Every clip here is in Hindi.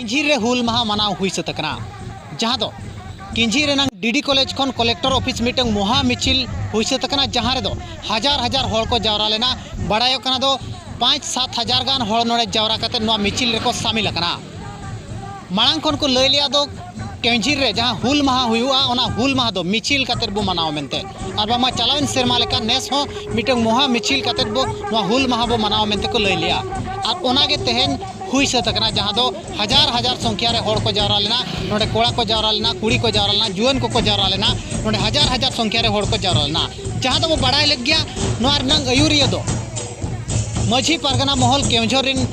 किंझी रे हुल माहा मनाव हुई सतकना जहाँ दो किंझी रेनांग डीडी कॉलेज खन कलेक्टर ऑफिस मीटिंग महा मिचिल हुई सतकना जहाँ रे दो हजार हजार होड़ को जावरा लेना बड़ायो कना दो 5-7 हजार गान होड़ नोड़े जावरा कते नोआ मिचिल रे को शामिल अकना मांग खन को लय लिया दो किंझी रे जहाँ हुल माहा हुआ ओना हुल माहा दो मिचिल कते बो मनाव मेनते और बामा चलावन सेरमा लेका नेस हो मीटिंग महा मिचिल कते बो नोआ हुल माहा बो मनाव मेनते को लय लिया और ओनागे तेहेन हुई सतकना जहाँ दो हजार हजार संख्या रे होड़ को जावरा लेना नोडे कोड़ा को जावरा लेना कुड़ी को जावरा लेना जुआन को जावरा लेना नोडे हजार हजार संख्या रे होड़ को जावरा लेना जहाँ दो वो बड़ाई लग गया नोआर नंग अयुरिया दो माझी पारगना महल केवझर रिन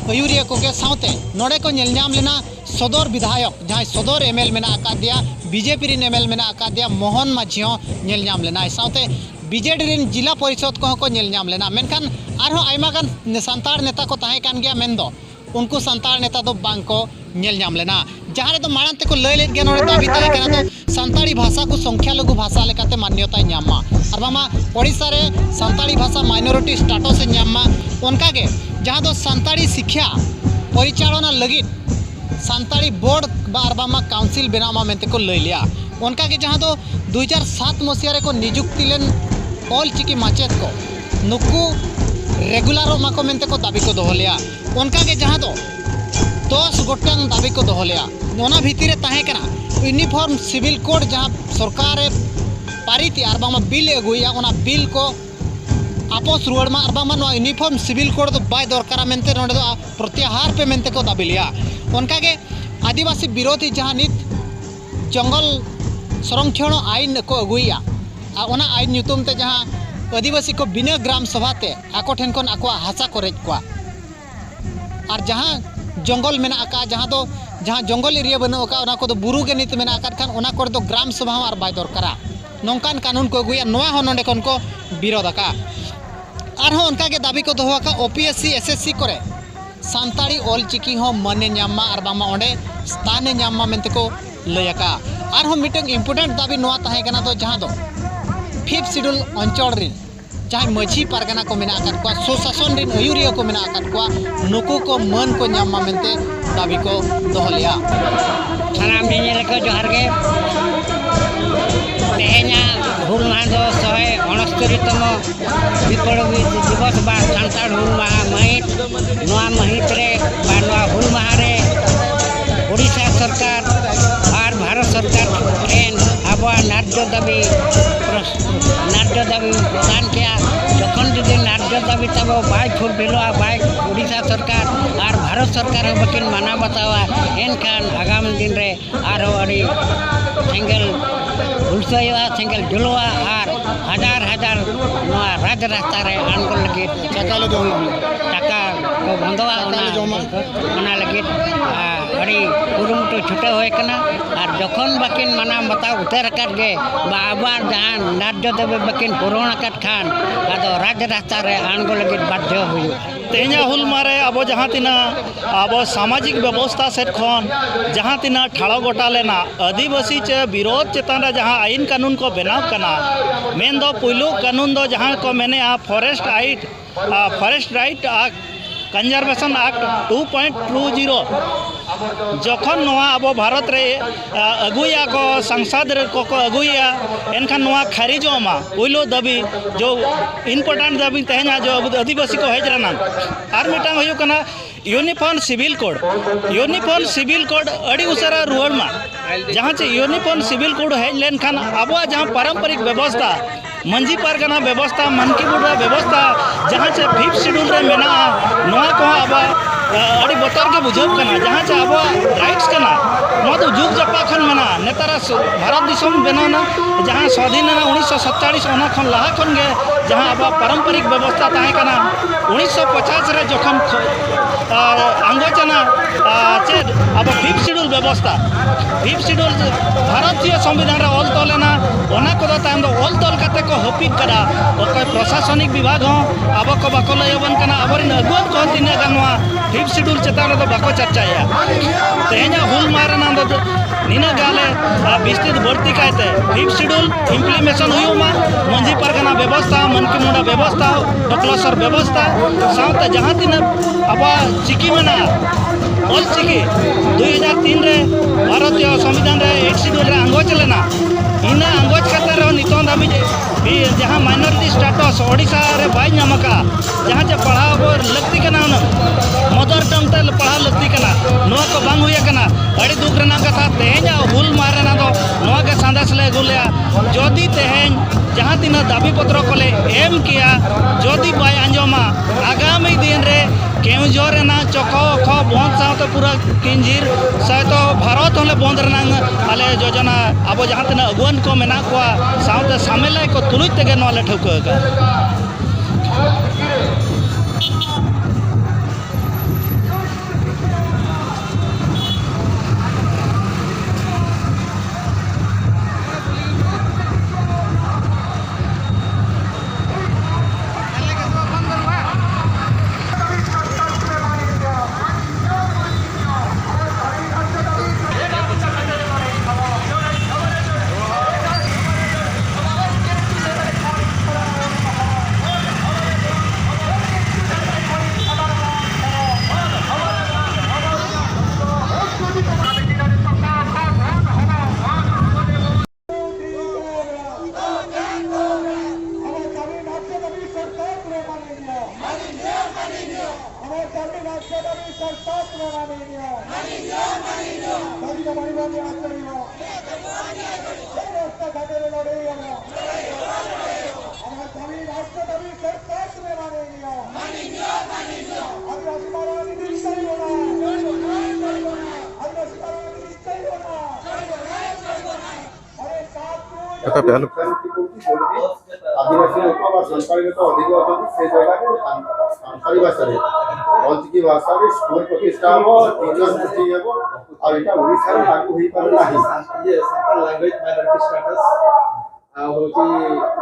अयुरिया को के साउते नोडे को नेलनाम लेना सदर विधायक जहाँ सदर एमएल मेना आका दिया बीजेपी रिन एमएल मेना आका दिया मोहन माझी हो नेलनाम लेना साउते बीजेडी रिन जिला परिषद को नेलनाम लेना मेनखान आरहो आयमा गान सांताड़ नेता को ताहे कान गया मेन दो उनको सांताड़ नेता दो बांग को नेलनाम लेना जहाँ तो माड़ांग ते को लय लेत गया नोडे दाबी ताहे कना तो सांताड़ी भाषा को संख्या लघु भाषा लेकाते मान्यता ᱧᱟᱢᱟ और बामा ओडिशा रे सांताड़ी भाषा माइनॉरिटी स्टेटस से ᱧᱟᱢᱟ उनका के जहाँ दो सांताड़ी शिक्षा परिचालना लगित सांताड़ी बोर्ड बार बामा काउंसिल बनामा मेंते को लय लिया उनका के जहाँ दो 2007 मसीहा रे को नियुक्ति लेन ऑल चिकी माचेत को नुकु रेगुलर माको मेंते को दाबी को दोहो लिया उनका के जहाँ दो 10 गोटांग दाबी को दोहो लिया ओना भीतर ताहे कना यूनिफॉर्म सिविल कोड जहाँ सरकार पारित और बामा बिल अगुया ओना बिल को आपस रुआड़ मा और बामा नो यूनिफॉर्म सिविल कोड तो बाय दरकारा मेंते नोडे दो प्रत्याहार पे मेंते को दाबी लिया उनका के आदिवासी विरोधी जहाँ नित जंगल संरक्षण आईन को अगुया ओना आईन ᱧᱩᱛᱩᱢ ते जहाँ आदिवासी को बिना ग्राम सभा ते आको ठेन खन आको हासा को रेज को और जहाँ जंगल मेना आका जहाँ जंगल एरिया बनो का ओना को दो बुरु के नीति मेना आका खान ओना को दो ग्राम सभा और बाय दरकारा नौकान कानून को अगुया नोआ हो नोडे खन को विरोध आका और हो उनका के दाबी को दोहो का ओपीएससी एसएससी करे सांताड़ी ऑल चिकी हो मने ᱧᱟᱢᱟ और बामा ओंडे स्थाने ᱧᱟᱢᱟ मेंते को लयका और हो मीटिंग इम्पोर्टेंट दाबी नोआ ताहे कना तो जहाँ दो 5th शेड्यूल अंचल रिन जहाँ माझी पारगना को मेना आकाद को सुशासन रिन अयुरिया को मेना आकाद को नुकु को मन को ᱧᱟᱢᱟ मेंते दाबी को दोहो लिया सानाम नेल को जोहार गे तेहेना हुल माहा दो 169तम विप्लबी दिवस बा सांताड़ हुल माहा महित नोआ महित रे बा नोआ हुल माहा रे ओडिशा सरकार और भारत सरकार ट्रेन अब नार्य दाबी प्रदान किया जखन जुदी नार्य दाबी तब बाय फुलफिलोआ बाय ओडिशा सरकार और भारत सरकार हो बकिन माना बतावा एनखान आगाम दिन रे और अड़ी सेंगल हुलसोया सेंगल जुलवा और हजार हजार नोआ राज रास्ता रे आनको लगे टाका को बंदवा ओना लगे अड़ी कुरुमुटु छुटे होय कना और जखन बकिन माना बताव उतर काट गे बाबार जहां नार्य देबे बकिन पुरोण काट खान आदो राज रास्ता रे आनगो लगे बाध्य हुई तेहना हुल मारे अब जहाँ तीना अब सामाजिक व्यवस्था सेट खन जहाँ तीना ठाड़ो गोटा लेना आदिवासी चे विरोध चेतान रे जहाँ आईन कानून को बनाव कना मेन दो पुइलु कानून दो जहाँ को मैंने फॉरेस्ट राइट कंजर्वेशन एक्ट 2.20 जखन नोआ अब भारत रे अगुया को संसद रे को अगुया एनखान नोआ खारिजोमा पुइलो दाबी जो इम्पोर्टेंट दाबी तेहना जो आदिवासी को हेज रना और मिटांग होयो कना यूनिफॉर्म सिविल कोड अड़ी उसरा रुआड़ मा जहाँ चे यूनिफॉर्म सिविल कोड हेज लेन खान अब जहाँ पारंपरिक व्यवस्था मंझी पारगना व्यवस्था मनकी बुढ़ा व्यवस्था जहाँ से 5th शेड्यूल रे मेना नोआ को अब अड़ी बतर के बुझब कना जहाँ से अब राइट्स कना नोआ तो जुग जपा खन मेना नेतारा भारत दिसम बेनाना जहाँ स्वाधीन 1947 ओना खन लहा खन गे जहाँ अब पारंपरिक व्यवस्था ताहे कना 1950 रे जखन आंगोचना चेद अब 5th शेड्यूल व्यवस्था 5th शेड्यूल भारतीय संविधान रे ऑल तोलेना ओना को ताम दो ऑल तोल काते को हपिक करा ओके प्रशासनिक विभाग हो अब को बाको लयबन कना अबरिन अगुन को तिना गनवा 5th शेड्यूल चेतान दो बाको चर्चाया तेहना हुल मारना दो निना गाले विस्तृत बढ़ती कायते 5th शेड्यूल इम्प्लीमेशन हुआ मंझी परगना व्यवस्था मनकी मुंडा व्यवस्था डक्लसर व्यवस्था साथ जहाँ तीन अब चिकी मना ऑल चिकी 2003 रे भारतीय संविधान रे 1 शेड्यूल रे अंगोज लेना इना अंगोज खातर नितों दाबी जहाँ माइनॉरिटी स्टेटस ओडिशा रे बाय नामका जहाँ जे पढ़ाव लगती कना मदर टंग ते पढ़ा लगती कना नोआ को बांग हुई कना अड़ी दुख रना कथा तेहें हुल मारना दो नोआ के सांदेश ले गुलिया जदि तेहें जहाँ तीन दाबी पत्र को एम किया जदि बाय आंजमा आगामी दिन रे केवजोर चको अखो बंद साथ पूरा किंजीर सहित भारत होले बंद आले योजना अब जहाँ तीन अगुवन को मेना को साथ सामेल को तुलुज तेगे नले ठौका आदिवासी लोक सरकारी लोक अधिक अच्छा से जगह सरकारी भाषा स्कूल प्रतिष्ठा हम टीचर सृष्टि हेबो और एटा ओडिसा रे लागू होई पारे नाही ये सेंट्रल लैंग्वेज माइनॉरिटी स्टेटस होची